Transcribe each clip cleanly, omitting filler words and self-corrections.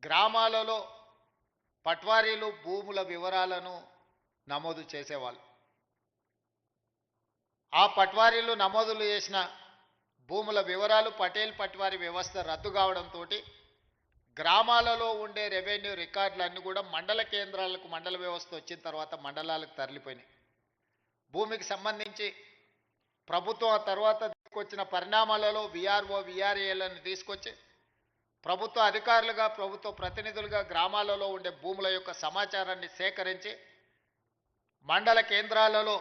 గ్రామాలలో పట్వారీలు భూముల వివరాలను నమోదు చేసేవాళ్ళు. ఆ పట్వారీలు నమోదులు చేసిన భూముల వివరాలు పటేల్ పట్వారీ వ్యవస్థ రద్దు కావడంతో గ్రామాలలో ఉండే రెవెన్యూ రికార్డులన్నీ కూడా మండల కేంద్రాలకు మండల వ్యవస్థ వచ్చిన తర్వాత మండలాలకు తరలిపోయినాయి. భూమికి సంబంధించి ప్రభుత్వం ఆ తర్వాత తీసుకొచ్చిన పరిణామాలలో విఆర్ఓ విఆర్ఏలను తీసుకొచ్చి ప్రభుత్వ అధికారులుగా ప్రభుత్వ ప్రతినిధులుగా గ్రామాలలో ఉండే భూముల యొక్క సమాచారాన్ని సేకరించి మండల కేంద్రాలలో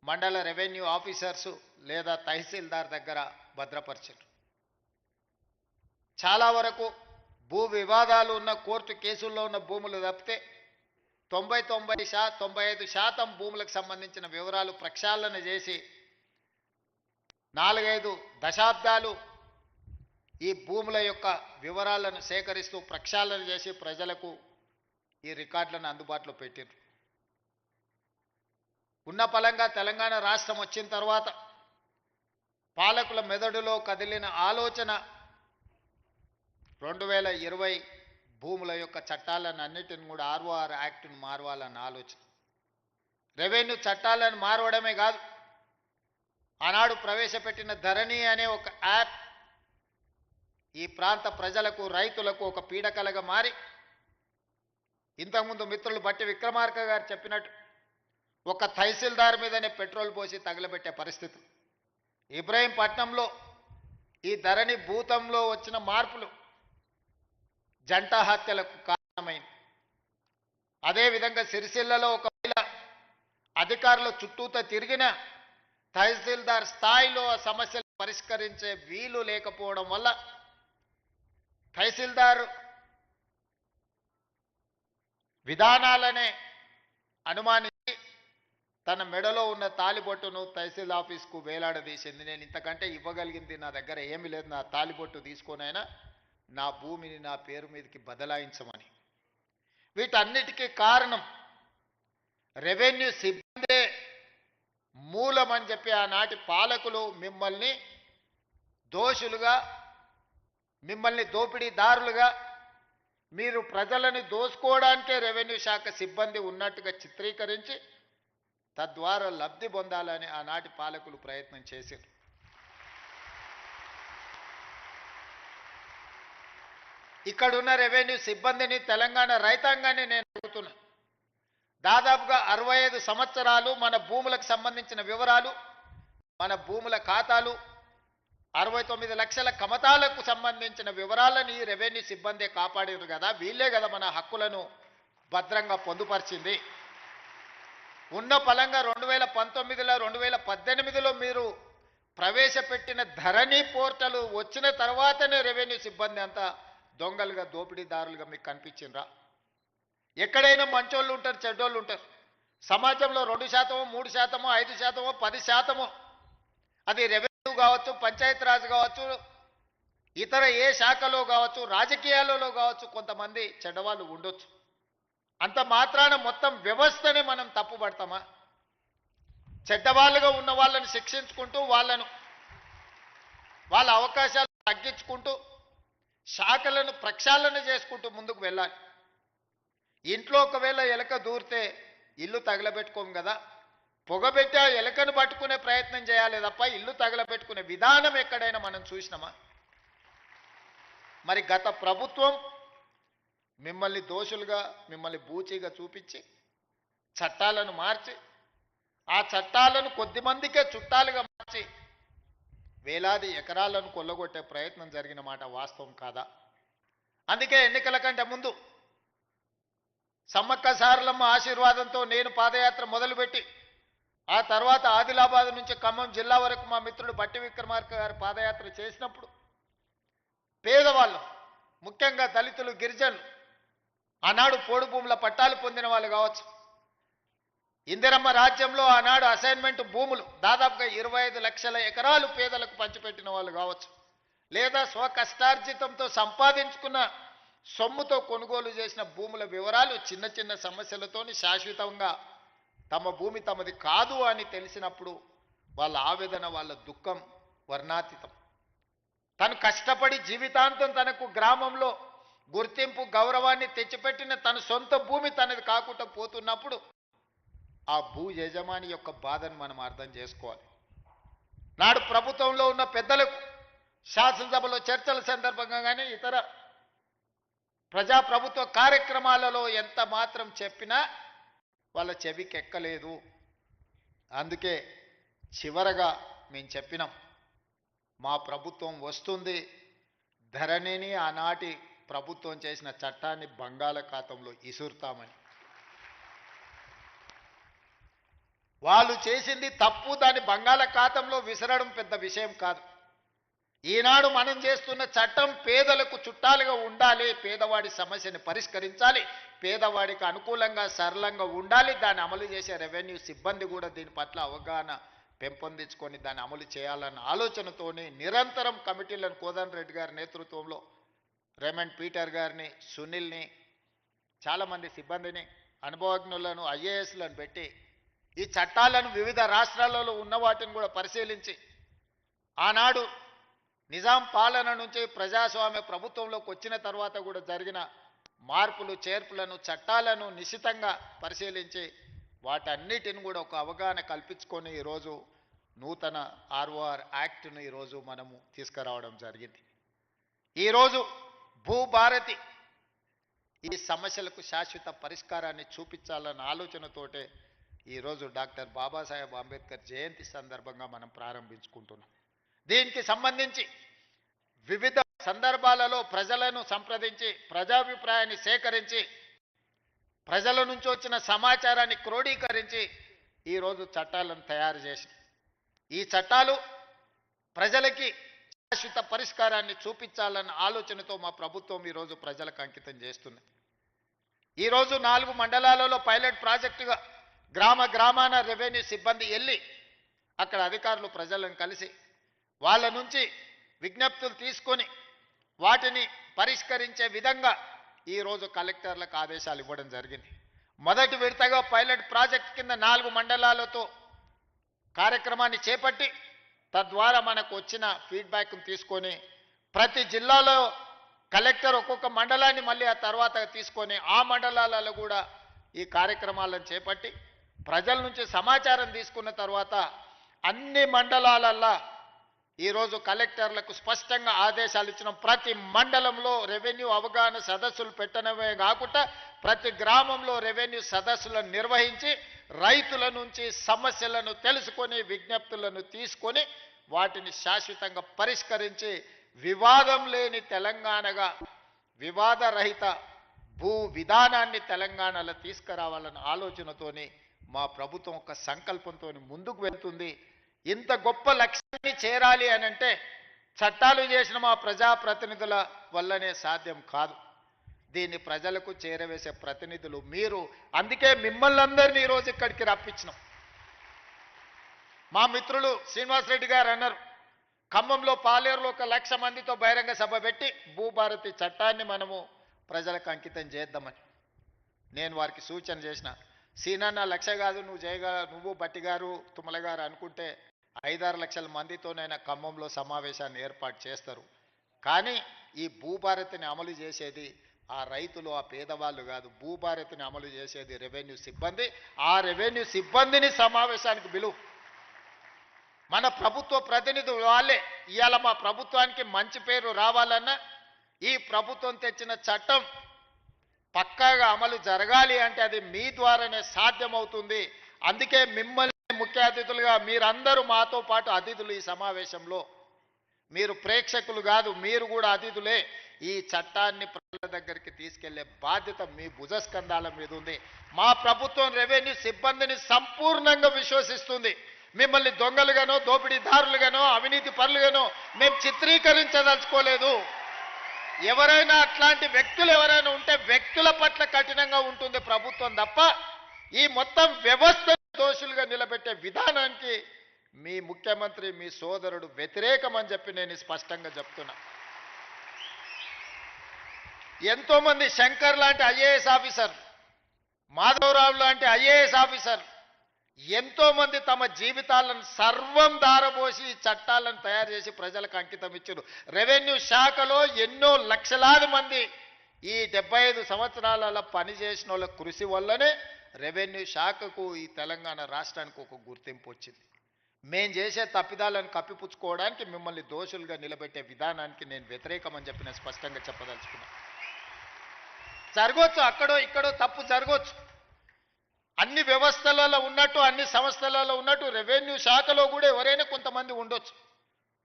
మండల రెవెన్యూ ఆఫీసర్సు లేదా తహసీల్దార్ దగ్గర భద్రపరిచారు. చాలా వరకు భూ వివాదాలు ఉన్న కోర్టు కేసుల్లో ఉన్న భూములు తప్పితే 95% భూములకు సంబంధించిన వివరాలు ప్రక్షాళన చేసి 4-5 దశాబ్దాలు ఈ భూముల యొక్క వివరాలను సేకరిస్తూ ప్రక్షాళన చేసి ప్రజలకు ఈ రికార్డులను అందుబాటులో పెట్టారు. ఉన్న పలంగా తెలంగాణ రాష్ట్రం వచ్చిన తర్వాత పాలకుల మెదడులో కదిలిన ఆలోచన 2020 భూముల యొక్క చట్టాలను అన్నిటిని కూడా ఆర్ఓఆర్ యాక్ట్ను మారవాలన్న ఆలోచన. రెవెన్యూ చట్టాలను మారవడమే కాదు, ఆనాడు ప్రవేశపెట్టిన ధరణి అనే ఒక యాప్ ఈ ప్రాంత ప్రజలకు రైతులకు ఒక పీడకలగా మారి ఇంతకుముందు మిత్రులు బట్టి విక్రమార్క గారు చెప్పినట్టు ఒక తహసీల్దార్ మీదనే పెట్రోల్ పోసి తగలబెట్టే పరిస్థితి. ఇబ్రహీంపట్నంలో ఈ ధరణి భూతంలో వచ్చిన మార్పులు జంట హత్యలకు కారణమైంది. అదేవిధంగా సిరిసిల్లలో ఒకవేళ అధికారుల చుట్టూతో తిరిగిన తహసీల్దార్ స్థాయిలో ఆ సమస్యలు పరిష్కరించే వీలు లేకపోవడం వల్ల తహసీల్దార్ విధానాలనే అనుమానించి తన మెడలో ఉన్న తాలిబొట్టును తహసీల్ ఆఫీస్కు వేలాడదీసింది. నేను ఇంతకంటే ఇవ్వగలిగింది నా దగ్గర ఏమీ లేదు, నా తాలిబొట్టు తీసుకొనైనా నా భూమిని నా పేరు మీదకి బదలాయించమని. వీటన్నిటికీ కారణం రెవెన్యూ సిబ్బందే మూలమని చెప్పి ఆనాటి పాలకులు మిమ్మల్ని దోషులుగా, మిమ్మల్ని దోపిడీదారులుగా, మీరు ప్రజలను దోసుకోవడానికే రెవెన్యూ శాఖ సిబ్బంది ఉన్నట్టుగా చిత్రీకరించి తద్వారా లబ్ధి పొందాలని ఆనాటి పాలకులు ప్రయత్నం చేశారు. ఇక్కడున్న రెవెన్యూ సిబ్బందిని, తెలంగాణ రైతాంగాన్ని నేను అడుగుతున్నా. దాదాపుగా 65 సంవత్సరాలు మన భూములకు సంబంధించిన వివరాలు, మన భూముల ఖాతాలు, 69 లక్షల కమతాలకు సంబంధించిన వివరాలను ఈ రెవెన్యూ సిబ్బందే కాపాడారు కదా. వీళ్ళే కదా మన హక్కులను భద్రంగా పొందుపరిచింది. ఉన్న పలంగా 2019లో 2018లో మీరు ప్రవేశపెట్టిన ధరణి పోర్టల్ వచ్చిన తర్వాతనే రెవెన్యూ సిబ్బంది అంతా దొంగలుగా దోపిడీదారులుగా మీకు కనిపించిండ్రా? ఎక్కడైనా మంచోళ్ళు ఉంటారు, చెడ్డోళ్ళు ఉంటారు. సమాజంలో 2%, 3%, 5%, 10%, అది రెవెన్యూ కావచ్చు, పంచాయతీరాజ్ కావచ్చు, ఇతర ఏ శాఖలో కావచ్చు, రాజకీయాలలో కావచ్చు, కొంతమంది చెడ్డవాళ్ళు ఉండొచ్చు. అంత మాత్రాన మొత్తం వ్యవస్థనే మనం తప్పుపడతామా? చెడ్డవాళ్ళుగా ఉన్న వాళ్ళని శిక్షించుకుంటూ వాళ్ళ అవకాశాలు తగ్గించుకుంటూ శాఖలను ప్రక్షాళన చేసుకుంటూ ముందుకు వెళ్ళాలి. ఇంట్లో ఒకవేళ ఎలక దూరితే ఇల్లు తగలబెట్టుకోము కదా, పొగబెట్టి ఆ ఎలకను పట్టుకునే ప్రయత్నం చేయాలి తప్ప ఇల్లు తగలబెట్టుకునే విధానం ఎక్కడైనా మనం చూసినామా? మరి గత ప్రభుత్వం మిమ్మల్ని దోషులుగా, మిమ్మల్ని బూచీగా చూపించి చట్టాలను మార్చి, ఆ చట్టాలను కొద్దిమందికే చుట్టాలుగా మార్చి వేలాది ఎకరాలను కొల్లగొట్టే ప్రయత్నం జరిగిన మాట వాస్తవం కాదా? అందుకే ఎన్నికల కంటే ముందు సమ్మక్క సారలమ్మ ఆశీర్వాదంతో నేను పాదయాత్ర మొదలుపెట్టి ఆ తర్వాత ఆదిలాబాద్ నుంచి ఖమ్మం జిల్లా వరకు మా మిత్రుడు బట్టి విక్రమార్క గారు పాదయాత్ర చేసినప్పుడు పేదవాళ్ళు, ముఖ్యంగా దళితులు, గిరిజనులు, ఆనాడు పోడు భూముల పట్టాలు పొందిన వాళ్ళు కావచ్చు, ఇందిరమ్మ రాజ్యంలో ఆనాడు అసైన్మెంట్ భూములు దాదాపుగా 25 లక్షల ఎకరాలు పేదలకు పంచిపెట్టిన వాళ్ళు కావచ్చు, లేదా స్వకష్టార్జితంతో సంపాదించుకున్న సొమ్ముతో కొనుగోలు చేసిన భూముల వివరాలు చిన్న చిన్న సమస్యలతోని శాశ్వతంగా తమ భూమి తమది కాదు అని తెలిసినప్పుడు వాళ్ళ ఆవేదన, వాళ్ళ దుఃఖం వర్ణాతీతం. తను కష్టపడి జీవితాంతం తనకు గ్రామంలో గుర్తింపు గౌరవాన్ని తెచ్చిపెట్టిన తన సొంత భూమి తనది కాకుండా పోతున్నప్పుడు ఆ భూ యజమాని యొక్క బాధను మనం అర్థం చేసుకోవాలి. నాడు ప్రభుత్వంలో ఉన్న పెద్దలకు శాసనసభలో చర్చల సందర్భంగా కానీ ఇతర ప్రజాప్రభుత్వ కార్యక్రమాలలో ఎంత మాత్రం చెప్పినా వాళ్ళ చెవికి ఎక్కలేదు. అందుకే చివరగా మేము చెప్పినాం, మా ప్రభుత్వం వస్తుంది, ధరణిని ఆనాటి ప్రభుత్వం చేసిన చట్టాన్ని బంగాళాఖాతంలో ఇసురుతామని. వాళ్ళు చేసింది తప్పు, దాన్ని బంగాళాఖాతంలో విసరడం పెద్ద విషయం కాదు. ఈనాడు మనం చేస్తున్న చట్టం పేదలకు చుట్టాలుగా ఉండాలి, పేదవాడి సమస్యని పరిష్కరించాలి, పేదవాడికి అనుకూలంగా సరళంగా ఉండాలి. దాన్ని అమలు చేసే రెవెన్యూ సిబ్బంది కూడా దీని పట్ల అవగాహన పెంపొందించుకొని దాన్ని అమలు చేయాలన్న ఆలోచనతోని నిరంతరం కమిటీలను కోదండ రెడ్డి గారి నేతృత్వంలో రేమండ్ పీటర్ గారిని, సునీల్ని, చాలామంది సిబ్బందిని, అనుభవజ్ఞులను, ఐఏఎస్లను పెట్టి ఈ చట్టాలను వివిధ రాష్ట్రాలలో ఉన్న వాటిని కూడా పరిశీలించి ఆనాడు నిజాం పాలన నుంచి ప్రజాస్వామ్య ప్రభుత్వంలోకి వచ్చిన తర్వాత కూడా జరిగిన మార్పులు చేర్పులను, చట్టాలను నిశితంగా పరిశీలించి వాటన్నిటిని కూడా ఒక అవగాహన కల్పించుకొని ఈరోజు నూతన ఆర్ఓఆర్ యాక్ట్ను ఈరోజు మనము తీసుకురావడం జరిగింది. ఈరోజు భూభారతి ఈ సమస్యలకు శాశ్వత పరిష్కారాన్ని చూపించాలన్న ఆలోచనతోటే ఈరోజు డాక్టర్ బాబాసాహెబ్ అంబేద్కర్ జయంతి సందర్భంగా మనం ప్రారంభించుకుంటున్నాం. దీనికి సంబంధించి వివిధ సందర్భాలలో ప్రజలను సంప్రదించి ప్రజాభిప్రాయాన్ని సేకరించి ప్రజల నుంచి వచ్చిన సమాచారాన్ని క్రోడీకరించి ఈరోజు చట్టాలను తయారు చేసి ఈ చట్టాలు ప్రజలకి శాశ్వత పరిష్కారాన్ని చూపించాలన్న ఆలోచనతో మా ప్రభుత్వం ఈరోజు ప్రజలకు అంకితం చేస్తుంది. ఈరోజు 4 మండలాలలో పైలట్ ప్రాజెక్టుగా గ్రామాన రెవెన్యూ సిబ్బంది వెళ్ళి అక్కడ అధికారులు ప్రజలను కలిసి వాళ్ళ నుంచి విజ్ఞప్తులు తీసుకొని వాటిని పరిష్కరించే విధంగా ఈరోజు కలెక్టర్లకు ఆదేశాలు ఇవ్వడం జరిగింది. మొదటి విడతగా పైలట్ ప్రాజెక్ట్ కింద 4 మండలాలతో కార్యక్రమాన్ని చేపట్టి తద్వారా మనకు వచ్చిన ఫీడ్బ్యాక్ను తీసుకొని ప్రతి జిల్లాలో కలెక్టర్ ఒక్కొక్క మండలాన్ని మళ్ళీ ఆ తర్వాత తీసుకొని ఆ మండలాలలో కూడా ఈ కార్యక్రమాలను చేపట్టి ప్రజల నుంచి సమాచారం తీసుకున్న తర్వాత అన్ని మండలాలల్లో ఈరోజు కలెక్టర్లకు స్పష్టంగా ఆదేశాలు ఇచ్చిన ప్రతి మండలంలో రెవెన్యూ అవగాహన సదస్సులు పెట్టడమే కాకుండా ప్రతి గ్రామంలో రెవెన్యూ సదస్సులను నిర్వహించి రైతుల నుంచి సమస్యలను తెలుసుకొని విజ్ఞప్తులను తీసుకొని వాటిని శాశ్వతంగా పరిష్కరించి వివాదం లేని తెలంగాణగా వివాదరహిత భూ విధానాన్ని తెలంగాణలో తీసుకురావాలన్న ఆలోచనతోని మా ప్రభుత్వం ఒక సంకల్పంతో ముందుకు వెళ్తుంది. ఇంత గొప్ప లక్ష్యాన్ని చేరాలి అనంటే చట్టాలు చేసిన మా ప్రజాప్రతినిధుల వల్లనే సాధ్యం కాదు. దీన్ని ప్రజలకు చేరవేసే ప్రతినిధులు మీరు. అందుకే మిమ్మల్ని అందరినీ ఈరోజు ఇక్కడికి రప్పించినాం. మా మిత్రులు శ్రీనివాసరెడ్డి గారు అన్నారు, ఖమ్మంలో పాలేరులో 1,00,000 మందితో బహిరంగ సభ పెట్టి భూభారతి చట్టాన్ని మనము ప్రజలకు అంకితం చేద్దామని. నేను వారికి సూచన చేసిన, సీనన్న 1,00,000 కాదు నువ్వు నువ్వు బట్టి గారు తుమ్మల గారు అనుకుంటే 5-6 లక్షల మందితోనైనా ఖమ్మంలో సమావేశాన్ని ఏర్పాటు చేస్తారు. కానీ ఈ భూభారతిని అమలు చేసేది ఆ రైతులు, ఆ పేదవాళ్ళు కాదు. భూభారతిని అమలు చేసేది రెవెన్యూ సిబ్బంది. ఆ రెవెన్యూ సిబ్బందిని సమావేశానికి పిలువు. మన ప్రభుత్వ ప్రతినిధులు వాళ్ళే. ఇవాళ మా ప్రభుత్వానికి మంచి పేరు రావాలన్నా ఈ ప్రభుత్వం తెచ్చిన చట్టం పక్కాగా అమలు జరగాలి అంటే అది మీ ద్వారానే సాధ్యమవుతుంది. అందుకే మిమ్మల్ని ముఖ్య అతిథులుగా మీరందరూ మాతో పాటు అతిథులు. ఈ సమావేశంలో మీరు ప్రేక్షకులు కాదు, మీరు కూడా అతిథులే. ఈ చట్టాన్ని ప్రజల దగ్గరికి తీసుకెళ్లే బాధ్యత మీ భుజస్కంధాల మీద ఉంది. మా ప్రభుత్వం రెవెన్యూ సిబ్బందిని సంపూర్ణంగా విశ్వసిస్తుంది. మిమ్మల్ని దొంగలుగానో, దోపిడీదారులుగానో, అవినీతి పరులుగానో మేము చిత్రీకరించదలుచుకోలేదు. ఎవరైనా అట్లాంటి వ్యక్తులు ఎవరైనా ఉంటే వ్యక్తుల పట్ల కఠినంగా ఉంటుంది ప్రభుత్వం తప్ప ఈ మొత్తం వ్యవస్థ దోషులుగా నిలబెట్టే విధానానికి మీ ముఖ్యమంత్రి, మీ సోదరుడు వ్యతిరేకమని చెప్పి నేను స్పష్టంగా చెప్తున్నా. ఎంతో మంది శంకర్ లాంటి ఐఏఎస్ ఆఫీసర్, మాధవరావు లాంటి ఐఏఎస్ ఆఫీసర్ ఎంతో మంది తమ జీవితాలను సర్వం దారబోసి చట్టాలను తయారు చేసి ప్రజలకు అంకితం ఇచ్చారు. రెవెన్యూ శాఖలో ఎన్నో లక్షలాది మంది ఈ 75 సంవత్సరాల పని చేసిన వాళ్ళ కృషి వల్లనే రెవెన్యూ శాఖకు ఈ తెలంగాణ రాష్ట్రానికి ఒక గుర్తింపు వచ్చింది. మేం చేసే తప్పిదాలను కప్పిపుచ్చుకోవడానికి మిమ్మల్ని దోషులుగా నిలబెట్టే విధానానికి నేను వ్యతిరేకమని చెప్పి నేను స్పష్టంగా చెప్పదలుచుకున్నా. జరగవచ్చు, అక్కడో ఇక్కడో తప్పు జరగవచ్చు. అన్ని వ్యవస్థలలో ఉన్నట్టు, అన్ని సంస్థలలో ఉన్నట్టు రెవెన్యూ శాఖలో కూడా ఎవరైనా కొంతమంది ఉండొచ్చు.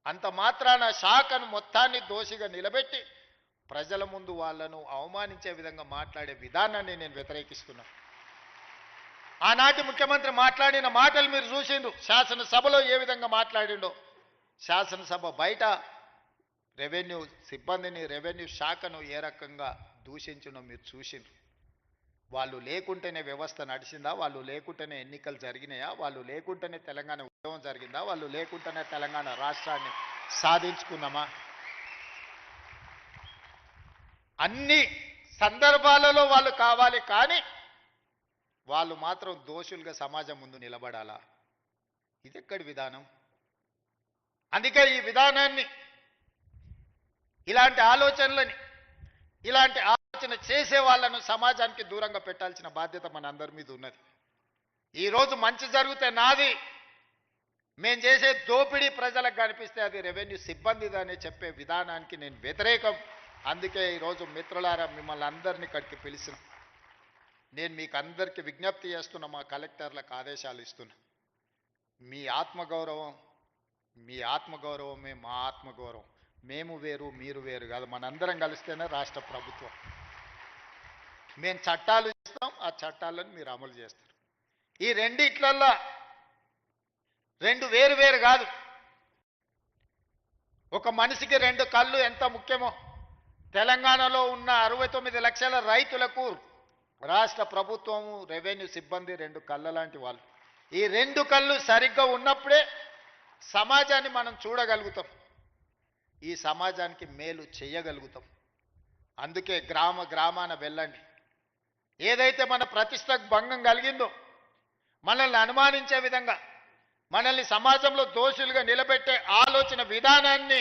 అంత మాత్రాన శాఖను మొత్తాన్ని దోషిగా నిలబెట్టి ప్రజల ముందు వాళ్ళను అవమానించే విధంగా మాట్లాడే విధానాన్ని నేను వ్యతిరేకిస్తున్నా. ఆనాటి ముఖ్యమంత్రి మాట్లాడిన మాటలు మీరు చూసిండ్రు. శాసనసభలో ఏ విధంగా మాట్లాడిండో, శాసనసభ బయట రెవెన్యూ సిబ్బందిని, రెవెన్యూ శాఖను ఏ రకంగా దూషించినో మీరు చూసిండ్రు. వాళ్ళు లేకుంటేనే వ్యవస్థ నడిచిందా? వాళ్ళు లేకుంటేనే ఎన్నికలు జరిగినాయా? వాళ్ళు లేకుంటేనే తెలంగాణ ఉద్యమం జరిగిందా? వాళ్ళు లేకుంటేనే తెలంగాణ రాష్ట్రాన్ని సాధించుకున్నామా? అన్ని సందర్భాలలో వాళ్ళు కావాలి, కానీ వాళ్ళు మాత్రం దోషులుగా సమాజం ముందు నిలబడాలా? ఇది ఎక్కడి విధానం? అందుకే ఈ విధానాన్ని, ఇలాంటి ఆలోచనలని, ఇలాంటి ఆలోచన చేసే వాళ్ళను సమాజానికి దూరంగా పెట్టాల్సిన బాధ్యత మన అందరి మీద ఉన్నది. ఈరోజు మంచి జరిగితే నాది, మేం చేసే దోపిడీ ప్రజలకు కనిపిస్తే అది రెవెన్యూ సిబ్బందిదని చెప్పే విధానానికి నేను వ్యతిరేకం. అందుకే ఈరోజు మిత్రులారా మిమ్మల్ని అందరినీ ఇక్కడికి పిలిచిన, నేను మీకు అందరికీ విజ్ఞప్తి చేస్తున్నా, మా కలెక్టర్లకు ఆదేశాలు ఇస్తున్నా. మీ ఆత్మగౌరవమే మా ఆత్మగౌరవం. మేము వేరు, మీరు వేరు కాదు. మనందరం కలిస్తేనే రాష్ట్ర ప్రభుత్వం. మేము చట్టాలు ఇస్తాం, ఆ చట్టాలను మీరు అమలు చేస్తారు. ఈ రెండిట్లల్లో రెండు వేరు వేరు కాదు. ఒక మనిషికి 2 కళ్ళు ఎంత ముఖ్యమో, తెలంగాణలో ఉన్న 69 లక్షల రైతులకు రాష్ట్ర ప్రభుత్వము, రెవెన్యూ సిబ్బంది 2 కళ్ళ లాంటి వాళ్ళు. ఈ 2 కళ్ళు సరిగ్గా ఉన్నప్పుడే సమాజాన్ని మనం చూడగలుగుతాం, ఈ సమాజానికి మేలు చేయగలుగుతాం. అందుకే గ్రామాన వెళ్ళండి. ఏదైతే మన ప్రతిష్టకు భంగం కలిగిందో, మనల్ని అనుమానించే విధంగా, మనల్ని సమాజంలో దోషులుగా నిలబెట్టే ఆలోచన విధానాన్ని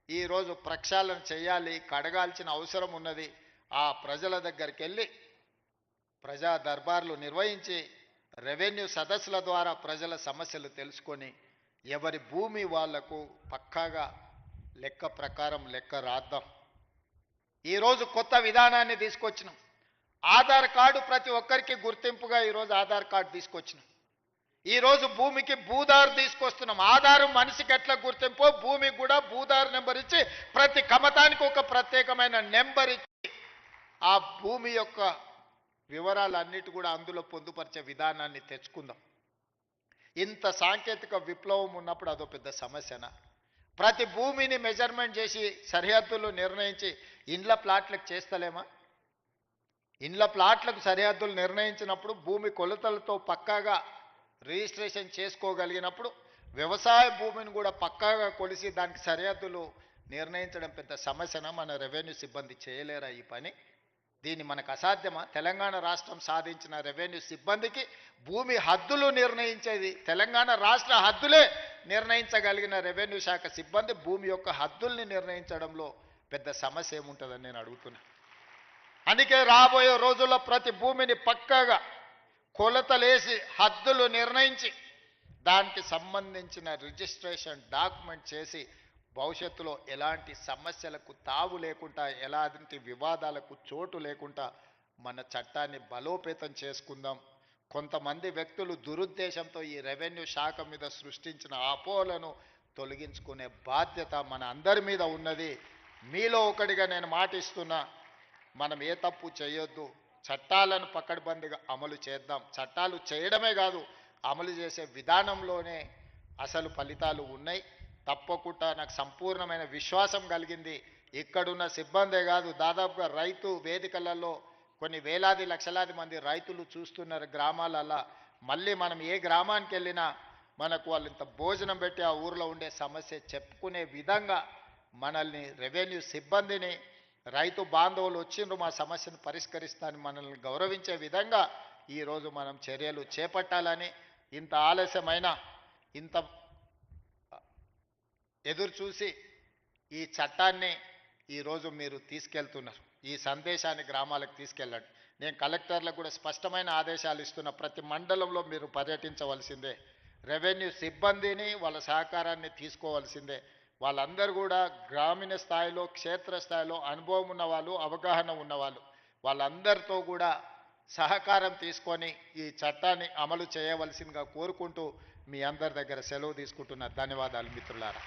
ఈరోజు ప్రక్షాళన చేయాలి, కడగాల్సిన అవసరం ఉన్నది. ఆ ప్రజల దగ్గరికి వెళ్ళి ప్రజా దర్బార్లు నిర్వహించి రెవెన్యూ సదస్సుల ద్వారా ప్రజల సమస్యలు తెలుసుకొని ఎవరి భూమి వాళ్లకు పక్కాగా లెక్క ప్రకారం లెక్క రాద్దాం. ఈరోజు కొత్త విధానాన్ని తీసుకొచ్చినాం. ఆధార్ కార్డు ప్రతి ఒక్కరికి గుర్తింపుగా ఈరోజు ఆధార్ కార్డు తీసుకొచ్చినాం. ఈరోజు భూమికి భూదారు తీసుకొస్తున్నాం. ఆధారు మనిషికి ఎట్లా గుర్తింపో భూమికి కూడా భూదారు నెంబర్ ఇచ్చి ప్రతి కమతానికి ఒక ప్రత్యేకమైన నెంబర్ ఇచ్చి ఆ భూమి యొక్క వివరాలన్నిటి కూడా అందులో పొందుపరిచే విధానాన్ని తెచ్చుకుందాం. ఇంత సాంకేతిక విప్లవం ఉన్నప్పుడు అదో పెద్ద సమస్యనా? ప్రతి భూమిని మెజర్మెంట్ చేసి సరిహద్దులు నిర్ణయించి ఇండ్ల ప్లాట్లకు చేస్తలేమా? ఇండ్ల ప్లాట్లకు సరిహద్దులు నిర్ణయించినప్పుడు భూమి కొలతలతో పక్కాగా రిజిస్ట్రేషన్ చేసుకోగలిగినప్పుడు వ్యవసాయ భూమిని కూడా పక్కాగా కొలిసి దానికి సరిహద్దులు నిర్ణయించడం పెద్ద సమస్యన? మన రెవెన్యూ సిబ్బంది చేయలేరా ఈ పని? దీన్ని మనకు అసాధ్యమా? తెలంగాణ రాష్ట్రం సాధించిన రెవెన్యూ సిబ్బందికి భూమి హద్దులు నిర్ణయించేది, తెలంగాణ రాష్ట్ర హద్దులే నిర్ణయించగలిగిన రెవెన్యూ శాఖ సిబ్బంది భూమి యొక్క హద్దుల్ని నిర్ణయించడంలో పెద్ద సమస్య ఏముంటుందని నేను అడుగుతున్నా. అందుకే రాబోయే రోజుల్లో ప్రతి భూమిని పక్కాగా కొలతలేసి హద్దులు నిర్ణయించి దానికి సంబంధించిన రిజిస్ట్రేషన్ డాక్యుమెంట్ చేసి భవిష్యత్తులో ఎలాంటి సమస్యలకు తావు లేకుండా, ఎలాంటి వివాదాలకు చోటు లేకుండా మన చట్టాన్ని బలోపేతం చేసుకుందాం. కొంతమంది వ్యక్తులు దురుద్దేశంతో ఈ రెవెన్యూ శాఖ మీద సృష్టించిన అపోహలను తొలగించుకునే బాధ్యత మన అందరి మీద ఉన్నది. మీలో ఒకటిగా నేను మాటిస్తున్నా, మనం ఏ తప్పు చేయొద్దు, చట్టాలను పకడ్బందీగా అమలు చేద్దాం. చట్టాలు చేయడమే కాదు, అమలు చేసే విధానంలోనే అసలు ఫలితాలు ఉన్నాయి. తప్పకుండా నాకు సంపూర్ణమైన విశ్వాసం కలిగింది. ఇక్కడున్న సిబ్బందే కాదు, దాదాపుగా రైతు వేదికలలో కొన్ని వేలాది లక్షలాది మంది రైతులు చూస్తున్నారు గ్రామాలలో. మళ్ళీ మనం ఏ గ్రామానికి వెళ్ళినా మనకు వాళ్ళు ఇంత భోజనం పెట్టి ఆ ఊరిలో ఉండే సమస్య చెప్పుకునే విధంగా మనల్ని రెవెన్యూ సిబ్బందిని, రైతు బాంధవులు వచ్చిండ్రు మా సమస్యను పరిష్కరిస్తానని మనల్ని గౌరవించే విధంగా ఈరోజు మనం చర్యలు చేపట్టాలని, ఇంత ఆలస్యమైన ఇంత ఎదురు చూసి ఈ చట్టాన్ని ఈరోజు మీరు తీసుకెళ్తున్నారు. ఈ సందేశాన్ని గ్రామాలకు తీసుకెళ్ళండి. నేను కలెక్టర్లకు కూడా స్పష్టమైన ఆదేశాలు ఇస్తున్న, ప్రతి మండలంలో మీరు పర్యటించవలసిందే. రెవెన్యూ సిబ్బందిని వాళ్ళ సహకారాన్ని తీసుకోవాల్సిందే. వాళ్ళందరూ కూడా గ్రామీణ స్థాయిలో, క్షేత్రస్థాయిలో అనుభవం ఉన్నవాళ్ళు, అవగాహన ఉన్నవాళ్ళు, వాళ్ళందరితో కూడా సహకారం తీసుకొని ఈ చట్టాన్ని అమలు చేయవలసిందిగా కోరుకుంటూ మీ అందరి దగ్గర సెలవు తీసుకుంటున్న. ధన్యవాదాలు మిత్రులారా.